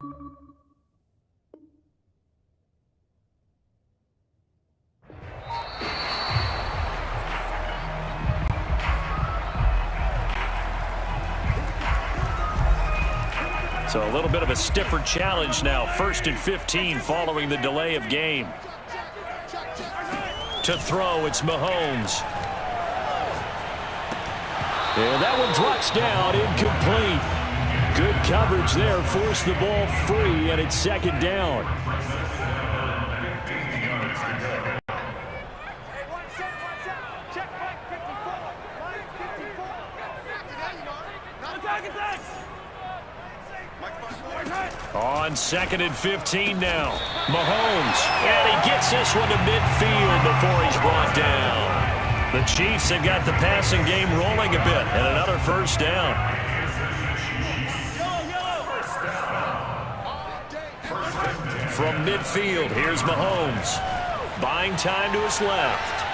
So a little bit of a stiffer challenge now. 1st and 15 following the delay of game. To throw, it's Mahomes. And that one drops down, incomplete. Good coverage there, forced the ball free, and it's 2nd down. On 2nd and 15 now. Mahomes, and he gets this one to midfield before he's brought down. The Chiefs have got the passing game rolling a bit, and another 1st down. From midfield, here's Mahomes. Buying time to his left.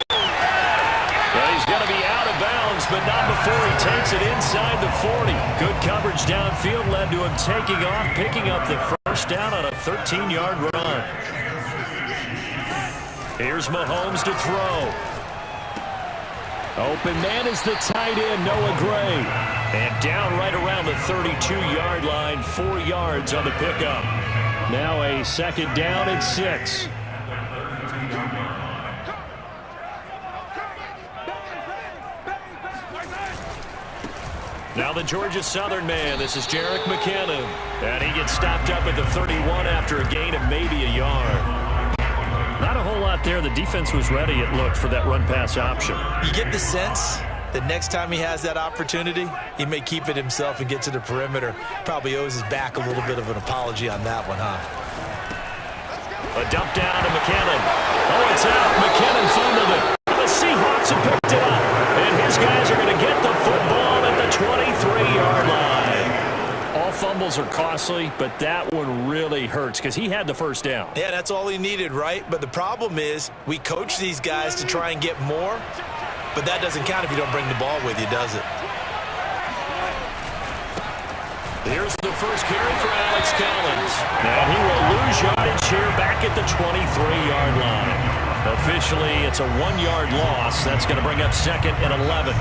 Well, he's going to be out of bounds, but not before he takes it inside the 40. Good coverage downfield led to him taking off, picking up the 1st down on a 13-yard run. Here's Mahomes to throw. Open man is the tight end, N.W.G. And down right around the 32-yard line, 4 yards on the pickup. Now a 2nd down and 6. Now the Georgia Southern man, this is Jerick McKinnon. And he gets stopped up at the 31 after a gain of maybe a yard. Not a whole lot there. The defense was ready, it looked, for that run-pass option. You get the sense that next time he has that opportunity, he may keep it himself and get to the perimeter. Probably owes his back a little bit of an apology on that one, huh? A dump down to McKinnon. Oh, it's out. McKinnon fumbled it. The Seahawks have picked it up. And his guys are going to get the football at the 23-yard line. All fumbles are costly, but that one really hurts because he had the 1st down. Yeah, that's all he needed, right? But the problem is we coach these guys to try and get more, but that doesn't count if you don't bring the ball with you, does it? Here's the first carry for Alex Collins. And he will lose yardage here back at the 23-yard line. Officially, it's a 1-yard loss. That's going to bring up 2nd and 11.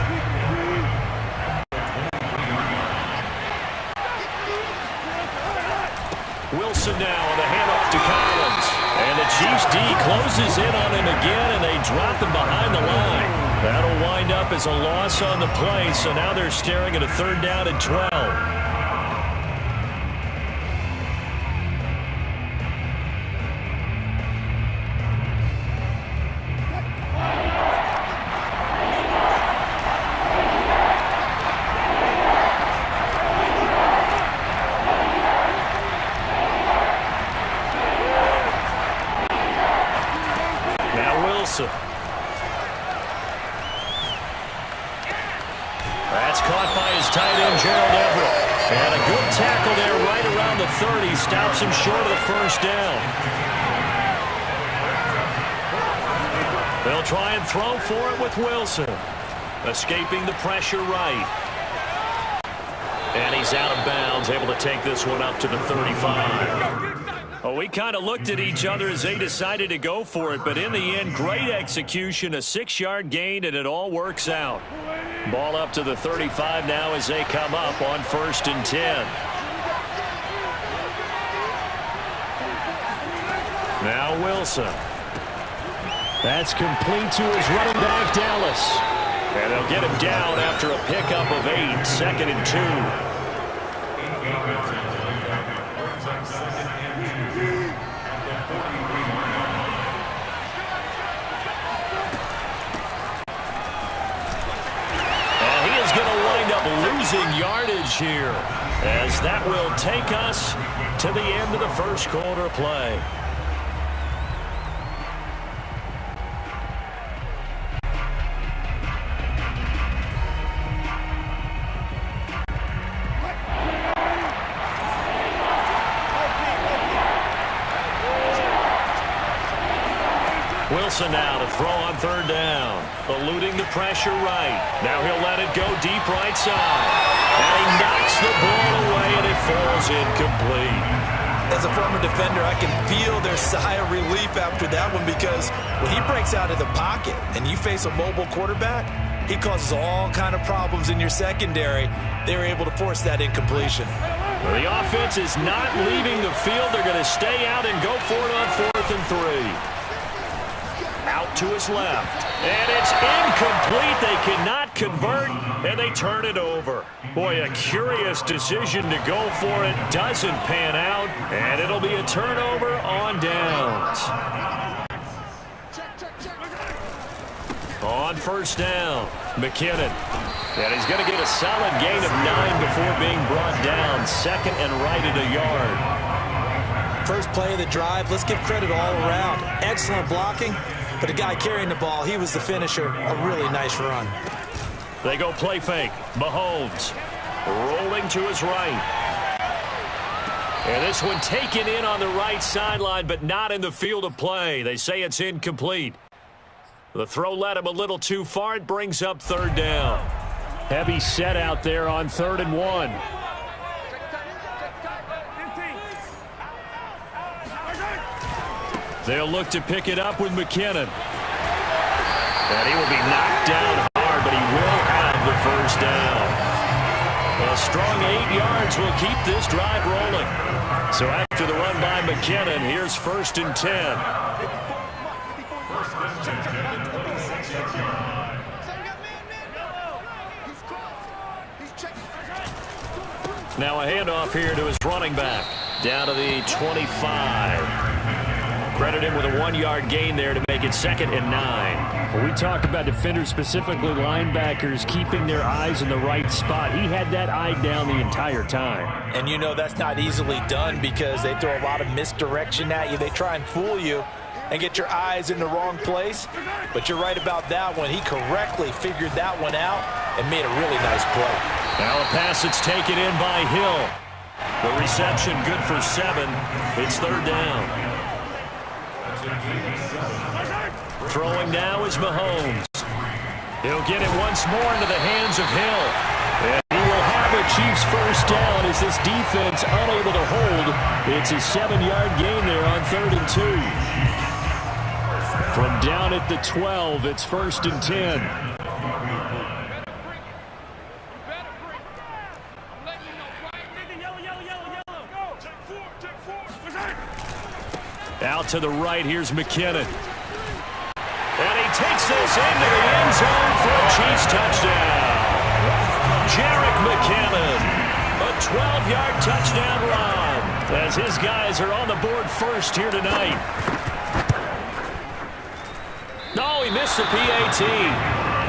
Wilson now on the handoff to Collins. And the Chiefs D closes in on him again, and they drop him behind the line. That'll wind up as a loss on the play, so now they're staring at a 3rd down and 12. That's caught by his tight end, Gerald Everett. And a good tackle there right around the 30. Stops him short of the 1st down. They'll try and throw for it with Wilson. Escaping the pressure right. And he's out of bounds, able to take this one up to the 35. Well, we kind of looked at each other as they decided to go for it, but in the end, great execution, a 6-yard gain, and it all works out. Ball up to the 35 now as they come up on 1st and 10. Now Wilson. That's complete to his running back, Dallas. And they'll get him down after a pickup of 8, 2nd and 2. Losing yardage here as that will take us to the end of the 1st quarter play. Wilson now to throw on 3rd down. Eluding the pressure right. Now he'll let it go deep right side. And he knocks the ball away, and it falls incomplete. As a former defender, I can feel their sigh of relief after that one, because when he breaks out of the pocket and you face a mobile quarterback, he causes all kind of problems in your secondary. They were able to force that incompletion. Well, the offense is not leaving the field. They're going to stay out and go for it on 4th and 3. Out to his left. And it's incomplete. They cannot convert, and they turn it over. Boy, a curious decision to go for it. Doesn't pan out, and it'll be a turnover on downs. On 1st down, McKinnon. And he's going to get a solid gain of 9 before being brought down. 2nd and right at a yard. First play of the drive, let's give credit all around. Excellent blocking, but the guy carrying the ball, he was the finisher. A really nice run. They go play fake. Mahomes rolling to his right. And this one taken in on the right sideline, but not in the field of play. They say it's incomplete. The throw led him a little too far. It brings up 3rd down. Heavy set out there on 3rd and 1. They'll look to pick it up with McKinnon. And he will be knocked down hard, but he will have the 1st down. A strong 8 yards will keep this drive rolling. So after the run by McKinnon, here's 1st and 10. Now a handoff here to his running back. Down to the 25. Credit him with a 1-yard gain there to make it 2nd and 9. Well, we talk about defenders, specifically linebackers, keeping their eyes in the right spot. He had that eye down the entire time. And you know that's not easily done, because they throw a lot of misdirection at you. They try and fool you and get your eyes in the wrong place. But you're right about that one. He correctly figured that one out and made a really nice play. Now a pass that's taken in by Hill. The reception good for 7. It's 3rd down. Throwing now is Mahomes. He'll get it once more into the hands of Hill. And he will have a Chiefs 1st down as this defense unable to hold. It's a 7-yard gain there on 3rd and 2. From down at the 12, it's 1st and 10. Out to the right, here's McKinnon. And he takes this into the end zone for a Chiefs touchdown. Jerick McKinnon, a 12-yard touchdown run, as his guys are on the board first here tonight. No, he missed the PAT.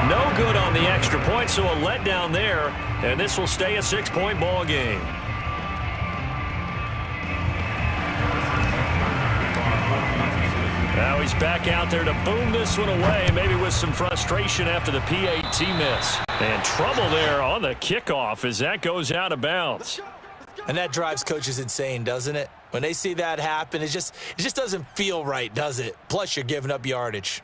No good on the extra point, so a letdown there, and this will stay a 6-point ball game. Now he's back out there to boom this one away, maybe with some frustration after the PAT miss. And trouble there on the kickoff as that goes out of bounds. And that drives coaches insane, doesn't it? When they see that happen, it just doesn't feel right, does it? Plus, you're giving up yardage.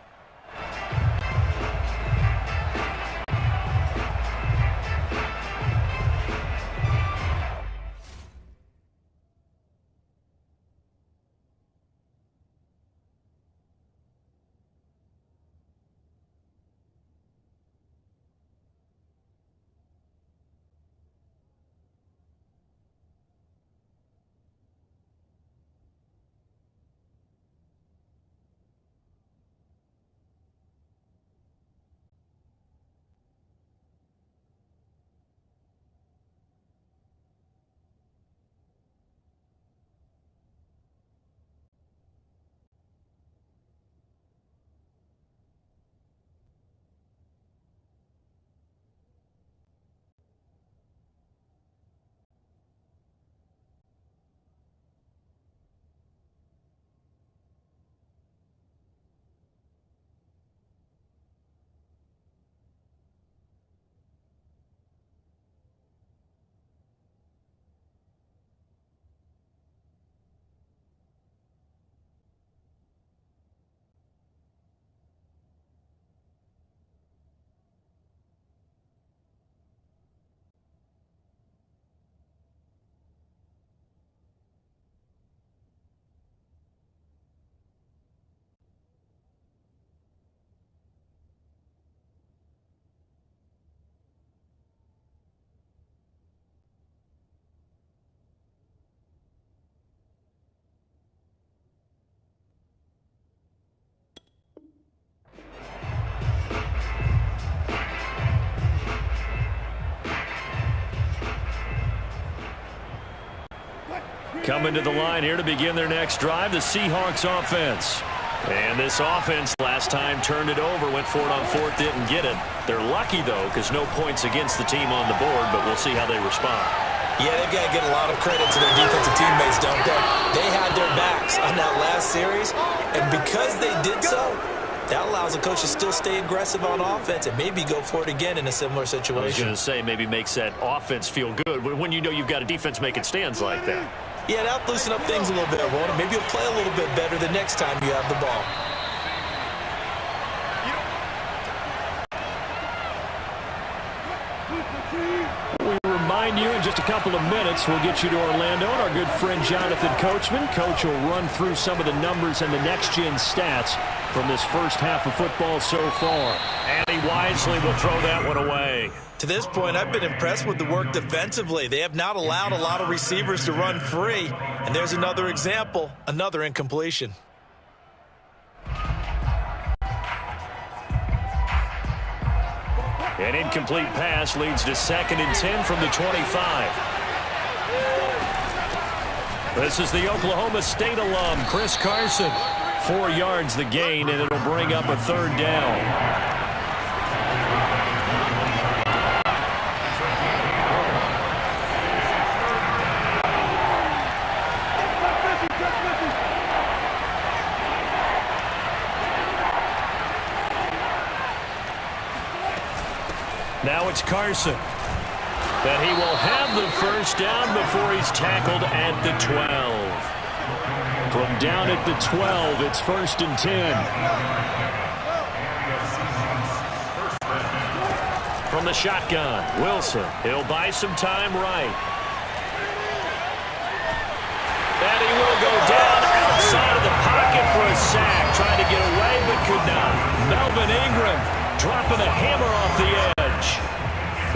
Coming to the line here to begin their next drive, the Seahawks offense. And this offense last time turned it over, went for it on fourth, didn't get it. They're lucky, though, because no points against the team on the board, but we'll see how they respond. Yeah, they've got to get a lot of credit to their defensive teammates, don't they? They had their backs on that last series, and because they did so, that allows the coach to still stay aggressive on offense and maybe go for it again in a similar situation. I was going to say, maybe makes that offense feel good when you know you've got a defense making stands like that. Yeah, that'll loosen up things a little bit, won't it? Maybe you'll play a little bit better the next time you have the ball. We remind you in just a couple of minutes, we'll get you to Orlando and our good friend Jonathan Coachman. Coach will run through some of the numbers and the next-gen stats from this first half of football so far. And he wisely will throw that one away. To this point, I've been impressed with the work defensively. They have not allowed a lot of receivers to run free. And there's another example, another incompletion. An incomplete pass leads to 2nd and 10 from the 25. This is the Oklahoma State alum, Chris Carson. 4 yards the gain, and it'll bring up a 3rd down. Now it's Carson. And he will have the first down before he's tackled at the 12. From down at the 12, it's 1st and 10. From the shotgun, Wilson. He'll buy some time right. And he will go down outside of the pocket for a sack. Trying to get away, but could not. Melvin Ingram dropping a hammer off the edge.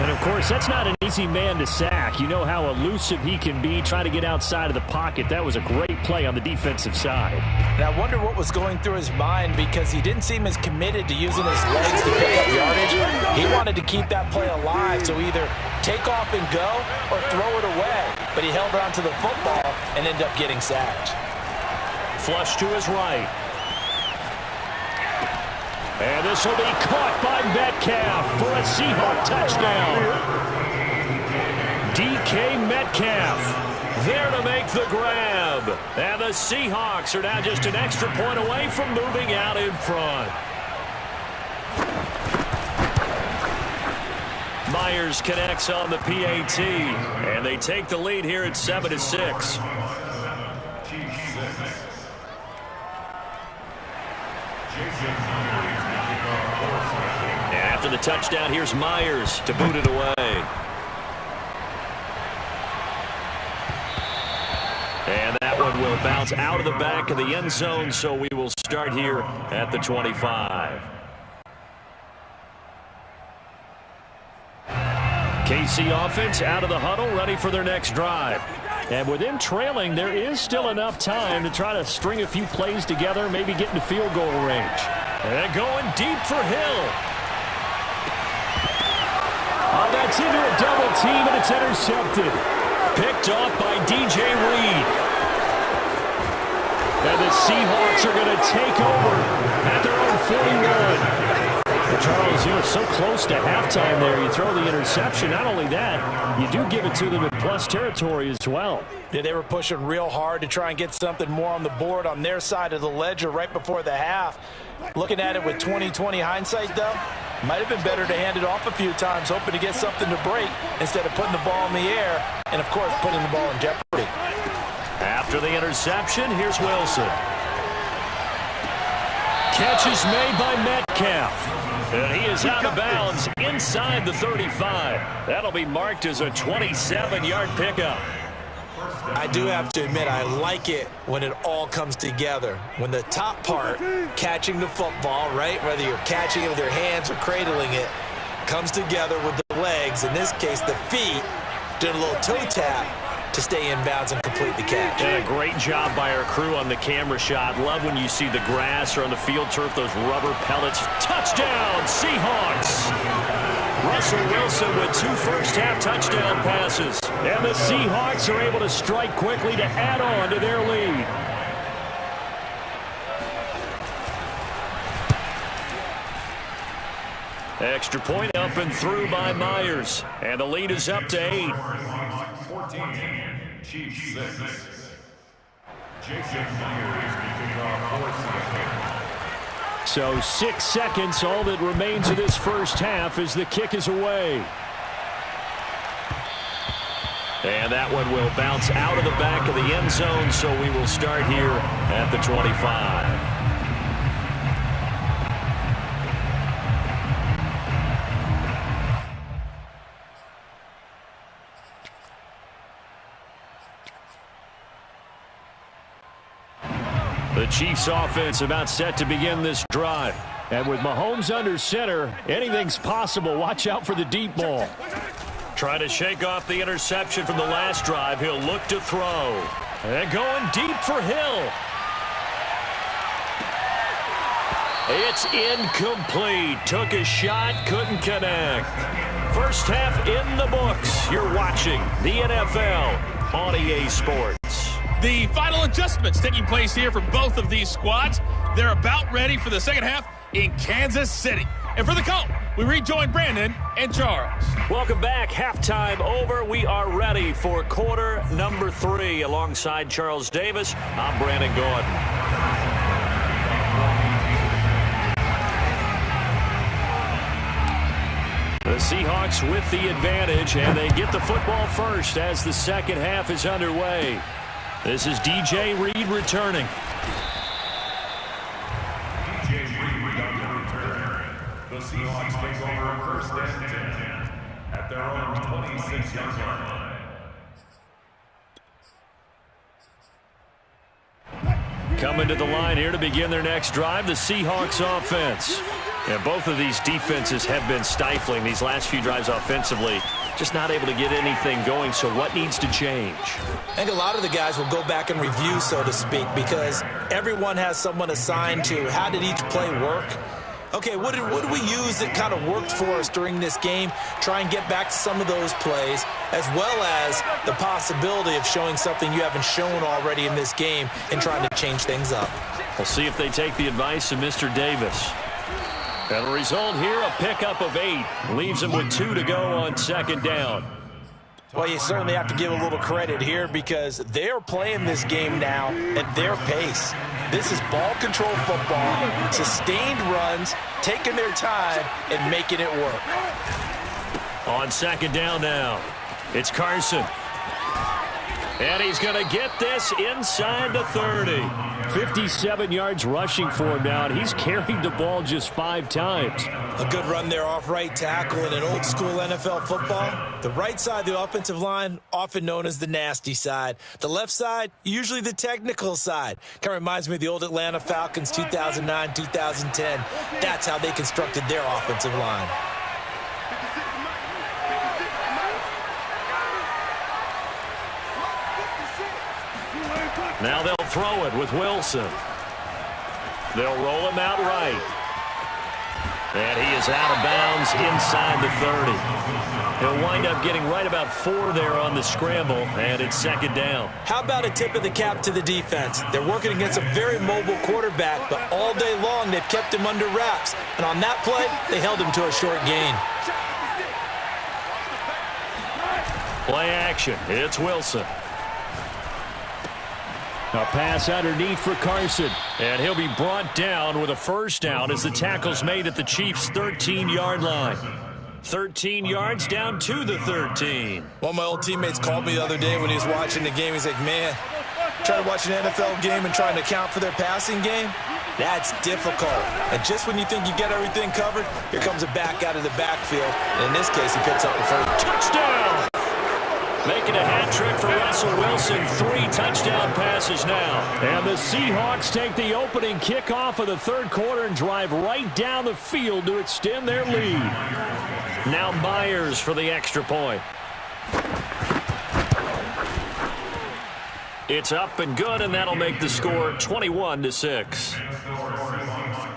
And, of course, that's not an easy man to sack. You know how elusive he can be, trying to get outside of the pocket. That was a great play on the defensive side. And I wonder what was going through his mind, because he didn't seem as committed to using his legs to pick up yardage. He wanted to keep that play alive, so either take off and go or throw it away. But he held on to the football and ended up getting sacked. Flush to his right. And this will be caught by Metcalf for a Seahawk touchdown. DK Metcalf there to make the grab. And the Seahawks are now just an extra point away from moving out in front. Myers connects on the PAT. And they take the lead here at 7-6. After the touchdown, here's Myers to boot it away. And that one will bounce out of the back of the end zone, so we will start here at the 25. KC offense out of the huddle, ready for their next drive. And with them trailing, there is still enough time to try to string a few plays together, maybe get into field goal range. And going deep for Hill. Oh, that's into a double team, and it's intercepted. Picked off by DJ Reed. And the Seahawks are going to take over at their own 41. Charles, you know, so close to halftime there. You throw the interception. Not only that, you do give it to them in plus territory as well. Yeah, they were pushing real hard to try and get something more on the board on their side of the ledger right before the half. Looking at it with 20/20 hindsight, though, might have been better to hand it off a few times, hoping to get something to break instead of putting the ball in the air and, of course, putting the ball in jeopardy. After the interception, here's Wilson. Catch is made by Metcalf. And he is out of bounds inside the 35. That'll be marked as a 27-yard pickup. I do have to admit, I like it when it all comes together. When the top part, catching the football, right, whether you're catching it with your hands or cradling it, comes together with the legs, in this case the feet, doing a little toe tap to stay in bounds and complete the catch. And a great job by our crew on the camera shot. Love when you see the grass or on the field turf, those rubber pellets. Touchdown, Seahawks! Russell Wilson with 2 first-half touchdown passes. And the Seahawks are able to strike quickly to add on to their lead. Extra point up and through by Myers. And the lead is up to 8. 14, Chiefs 6. Jason Myers kicking off 4 seconds. So 6 seconds, all that remains of this first half as the kick is away. And that one will bounce out of the back of the end zone, so we will start here at the 25. The Chiefs offense about set to begin this drive. And with Mahomes under center, anything's possible. Watch out for the deep ball. Trying to shake off the interception from the last drive. He'll look to throw. And going deep for Hill. It's incomplete. Took a shot, couldn't connect. First half in the books. You're watching the NFL on EA Sports. The final adjustments taking place here for both of these squads. They're about ready for the second half in Kansas City. And for the call, we rejoin Brandon and Charles. Welcome back. Halftime over. We are ready for quarter number 3. Alongside Charles Davis, I'm Brandon Gordon. The Seahawks with the advantage, and they get the football first as the second half is underway. This is DJ Reed returning. DJ Reed on the return. The Seahawks take over first and 10 at their own 26-yard line. Coming to the line here to begin their next drive, the Seahawks offense. And both of these defenses have been stifling these last few drives offensively. Just not able to get anything going, so what needs to change? I think a lot of the guys will go back and review, so to speak, because everyone has someone assigned to how did each play work. Okay, what did we use that kind of worked for us during this game? Try and get back to some of those plays, as well as the possibility of showing something you haven't shown already in this game and trying to change things up. We'll see if they take the advice of Mr. Davis. And the result here, a pickup of 8. Leaves them with 2 to go on second down. Well, you certainly have to give a little credit here because they're playing this game now at their pace. This is ball control football, sustained runs, taking their time and making it work. On second down now, it's Carson. And he's going to get this inside the 30. 57 yards rushing for him now, and he's carried the ball just 5 times. A good run there off right tackle in an old school NFL football. The right side of the offensive line, often known as the nasty side. The left side, usually the technical side. Kind of reminds me of the old Atlanta Falcons 2009, 2010. That's how they constructed their offensive line. Now they'll throw it with Wilson. They'll roll him out right. And he is out of bounds inside the 30. He'll wind up getting right about 4 there on the scramble, and it's second down. How about a tip of the cap to the defense? They're working against a very mobile quarterback, but all day long they've kept him under wraps. And on that play, they held him to a short gain. Play action. It's Wilson. A pass underneath for Carson. And he'll be brought down with a first down as the tackle's made at the Chiefs' 13-yard line. 13 yards down to the 13. One of my old teammates called me the other day when he was watching the game. He's like, man, trying to watch an NFL game and trying to account for their passing game, that's difficult. And just when you think you get everything covered, here comes a back out of the backfield. And in this case, he picks up the first. Touchdown! Making a hat trick for Russell Wilson. 3 touchdown passes now. And the Seahawks take the opening kickoff of the third quarter and drive right down the field to extend their lead. Now Myers for the extra point. It's up and good, and that'll make the score 21-6.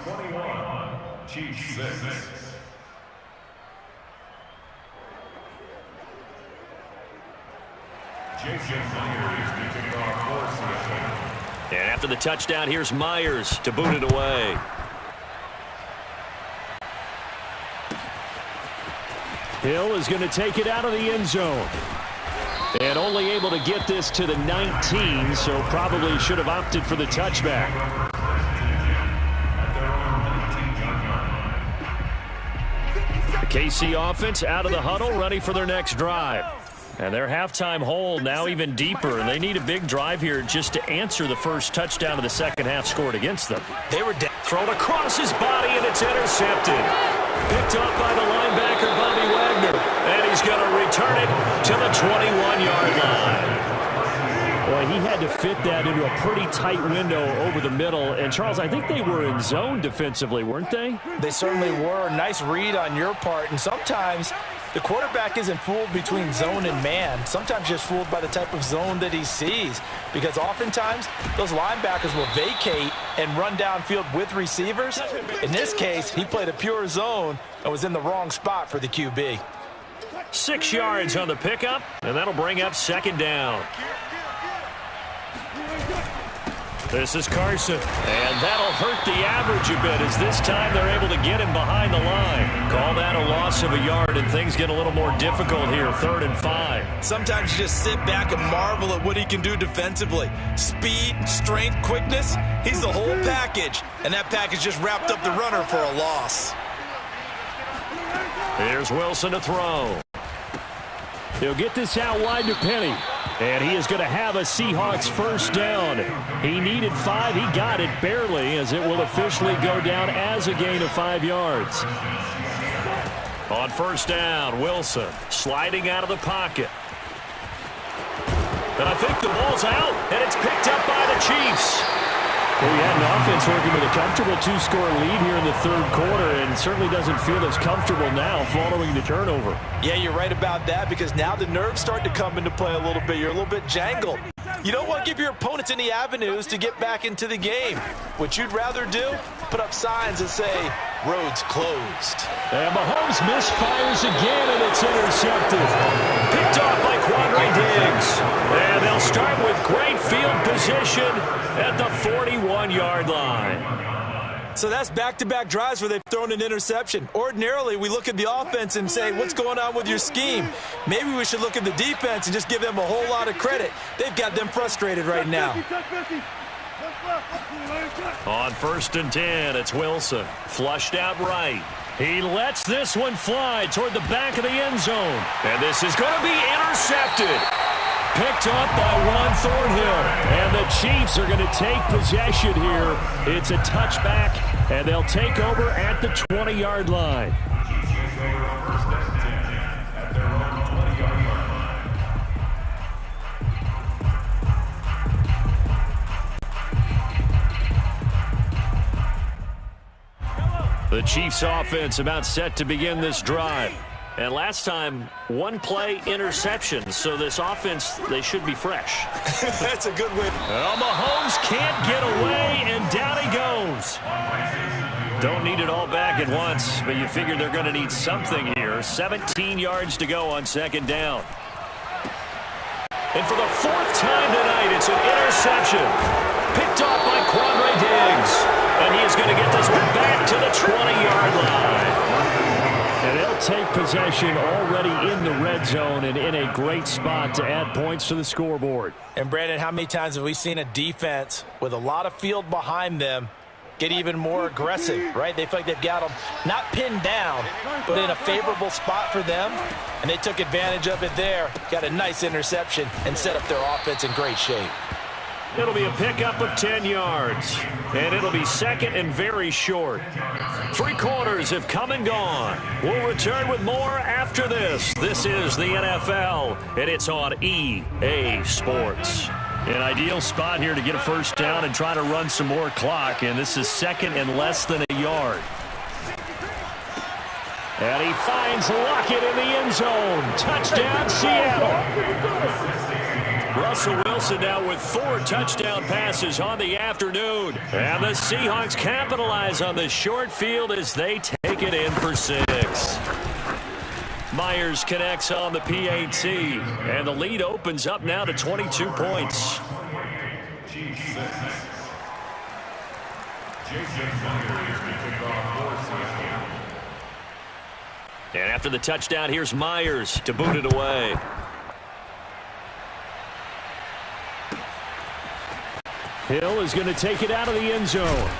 21, Chiefs 6. And after the touchdown, here's Myers to boot it away. Hill is going to take it out of the end zone. And only able to get this to the 19, so probably should have opted for the touchback. The KC offense out of the huddle, ready for their next drive. And their halftime hole now even deeper, and they need a big drive here just to answer the first touchdown of the second half scored against them. They were thrown across his body, and it's intercepted. Picked up by the linebacker, Bobby Wagner. And he's going to return it to the 21-yard line. Boy, he had to fit that into a pretty tight window over the middle. And, Charles, I think they were in zone defensively, weren't they? They certainly were. Nice read on your part. And sometimes the quarterback isn't fooled between zone and man. Sometimes just fooled by the type of zone that he sees. Because oftentimes, those linebackers will vacate and run downfield with receivers. In this case, he played a pure zone and was in the wrong spot for the QB. 6 yards on the pickup, and that'll bring up second down. This is Carson, and that'll hurt the average a bit as this time they're able to get him behind the line. Call that a loss of a yard, and things get a little more difficult here, 3rd and 5. Sometimes you just sit back and marvel at what he can do defensively. Speed, strength, quickness, he's the whole package, and that package just wrapped up the runner for a loss. Here's Wilson to throw. He'll get this out wide to Penny. And he is going to have a Seahawks first down. He needed 5. He got it barely, as it will officially go down as a gain of 5 yards. On first down, Wilson sliding out of the pocket. And I think the ball's out, and it's picked up by the Chiefs. Well, we had an offense working with a comfortable 2-score lead here in the 3rd quarter, and certainly doesn't feel as comfortable now following the turnover. Yeah, you're right about that, because now the nerves start to come into play a little bit. You're a little bit jangled. You don't want to give your opponents any avenues to get back into the game. What you'd rather do, put up signs that say, roads closed. And Mahomes misfires again, and it's intercepted. Picked off by Quandre Diggs. And they'll start with great field position at the 41-yard line. So that's back-to-back drives where they've thrown an interception. Ordinarily, we look at the offense and say, what's going on with your scheme? Maybe we should look at the defense and just give them a whole lot of credit. They've got them frustrated right now. On 1st and 10, it's Wilson. Flushed out right. He lets this one fly toward the back of the end zone. And this is going to be intercepted. Picked up by Juan Thornhill. And the Chiefs are going to take possession here. It's a touchback, and they'll take over at the 20-yard line. The Chiefs offense about set to begin this drive. And last time, 1-play interception. So this offense, they should be fresh. That's a good win. Well, Mahomes can't get away, and down he goes. Don't need it all back at once, but you figure they're going to need something here. 17 yards to go on second down. And for the 4th time tonight, it's an interception. Picked off by Quandre Diggs. And he is going to get this one back to the 20-yard line. And they'll take possession already in the red zone and in a great spot to add points to the scoreboard. And, Brandon, how many times have we seen a defense with a lot of field behind them get even more aggressive, right? They feel like they've got them not pinned down, but in a favorable spot for them, and they took advantage of it there, got a nice interception, and set up their offense in great shape. It'll be a pickup of 10 yards, and it'll be second and very short. 3 quarters have come and gone. We'll return with more after this. This is the NFL, and it's on EA Sports. An ideal spot here to get a first down and try to run some more clock, and this is second and less than a yard. And he finds Lockett in the end zone. Touchdown, Seattle. Russell Wilson now with 4 touchdown passes on the afternoon. And the Seahawks capitalize on the short field as they take it in for 6. Myers connects on the PAT, and the lead opens up now to 22 points. And after the touchdown, here's Myers to boot it away. Hill is going to take it out of the end zone.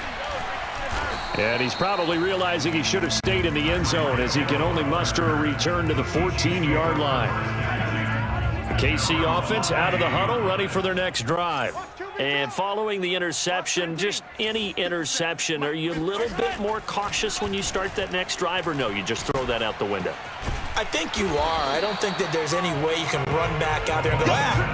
And he's probably realizing he should have stayed in the end zone as he can only muster a return to the 14-yard line. The KC offense out of the huddle, ready for their next drive. And following the interception, just any interception, are you a little bit more cautious when you start that next drive, or no, you just throw that out the window? I think you are. I don't think that there's any way you can run back out there and go,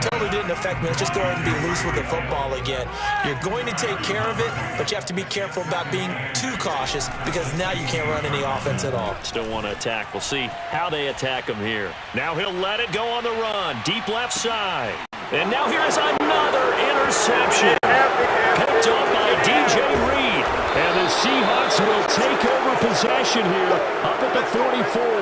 totally didn't affect me. Let's just go ahead and be loose with the football again. You're going to take care of it, but you have to be careful about being too cautious because now you can't run any offense at all. Still want to attack. We'll see how they attack him here. Now he'll let it go on the run. Deep left side. And now here is another interception. Picked off by DJ Reed. And the Seahawks will take over possession here up at the 44.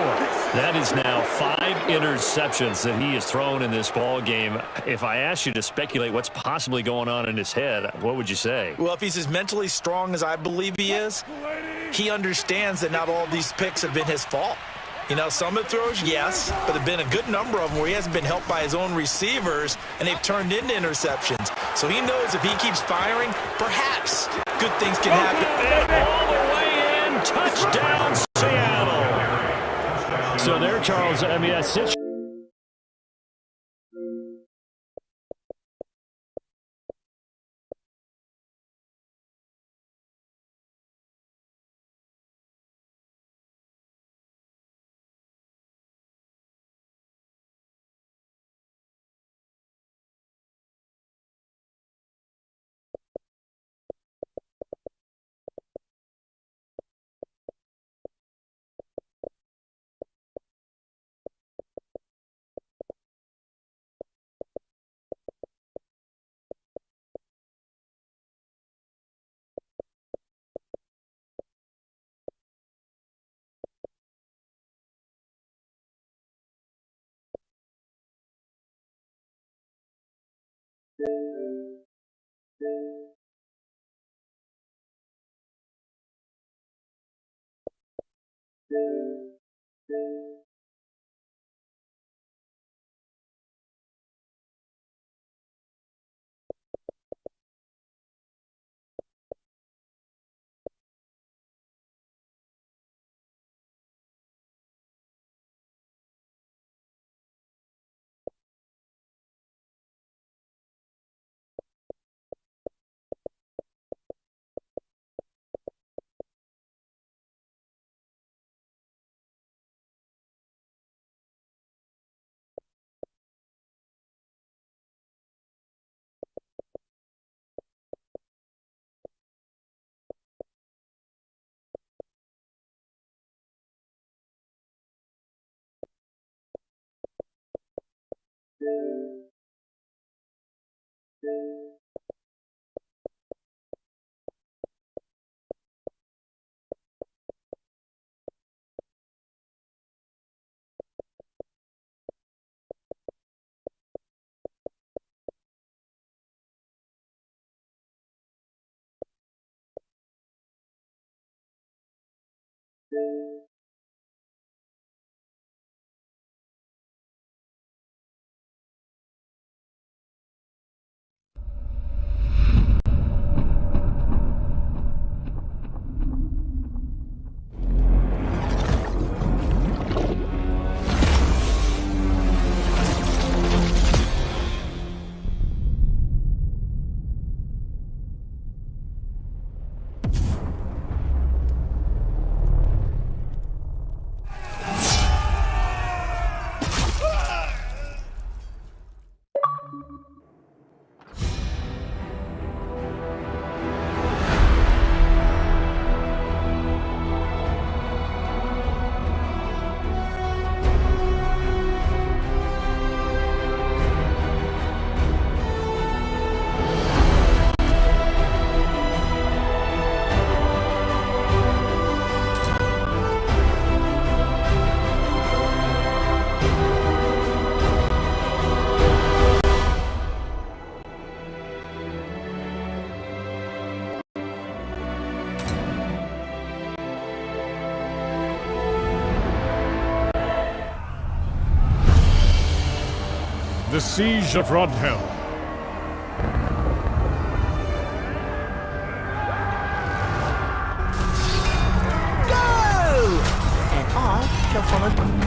That is now 5 interceptions that he has thrown in this ball game. If I asked you to speculate what's possibly going on in his head, what would you say? Well, if he's as mentally strong as I believe he is, he understands that not all of these picks have been his fault. You know, some of the throws, yes, but there have been a good number of them where he hasn't been helped by his own receivers, and they've turned into interceptions. So he knows if he keeps firing, perhaps good things can happen. And all the way in, touchdown, Seattle. So there, Charles, I mean, that's it. the siege of Rodhelm. Go! And I shall follow.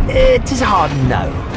It is a hard no.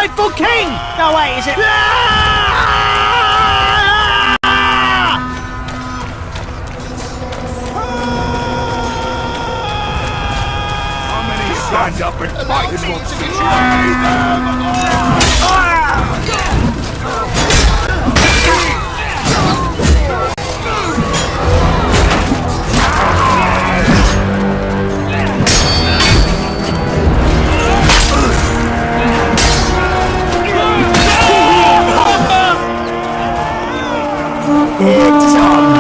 rightful king! No, wait, is it? Stand up and fight! It's on.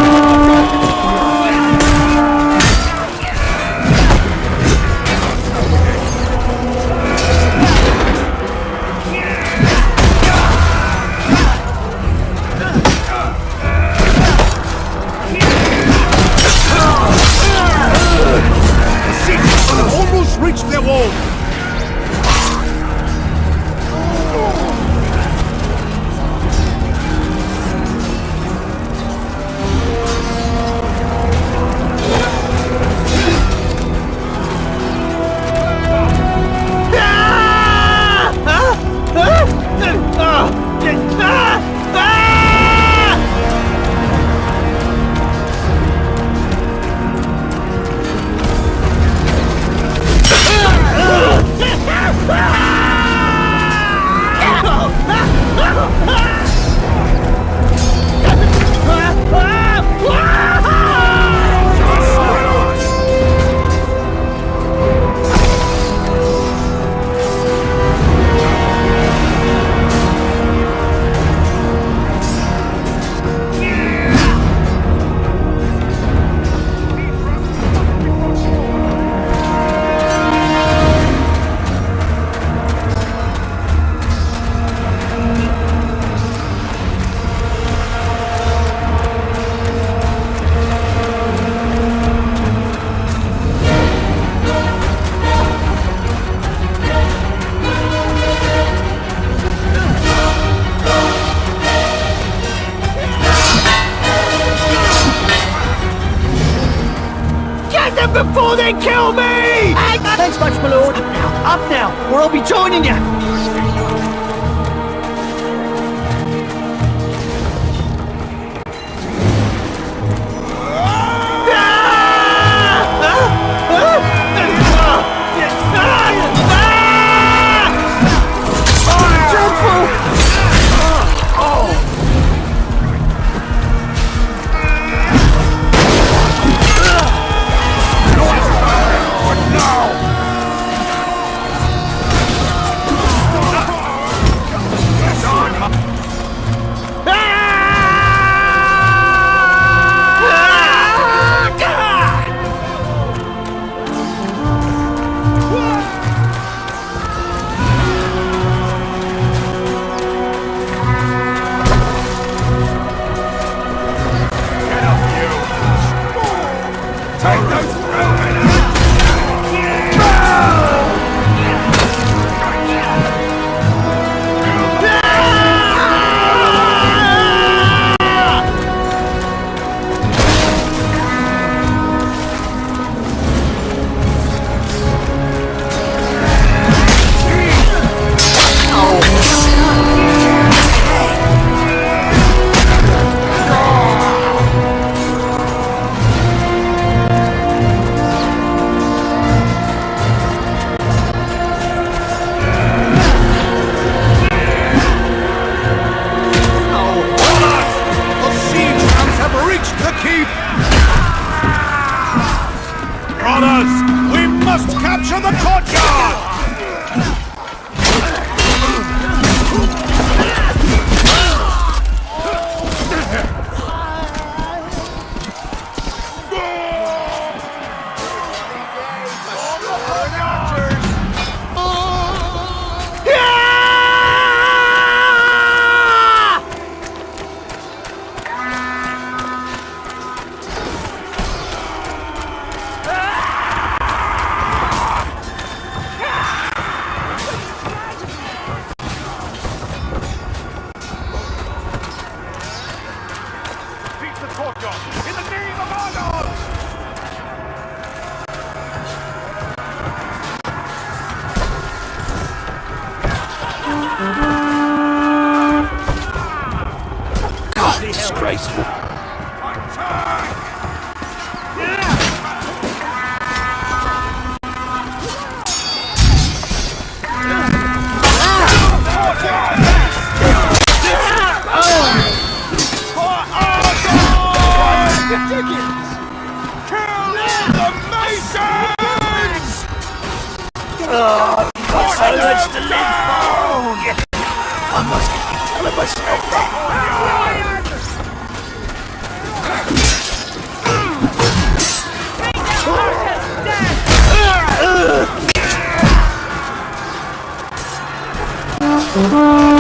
Almost reached their wall! Before they kill me! Thanks much, my lord. Up now, or I'll be joining you. I must keep telling myself that.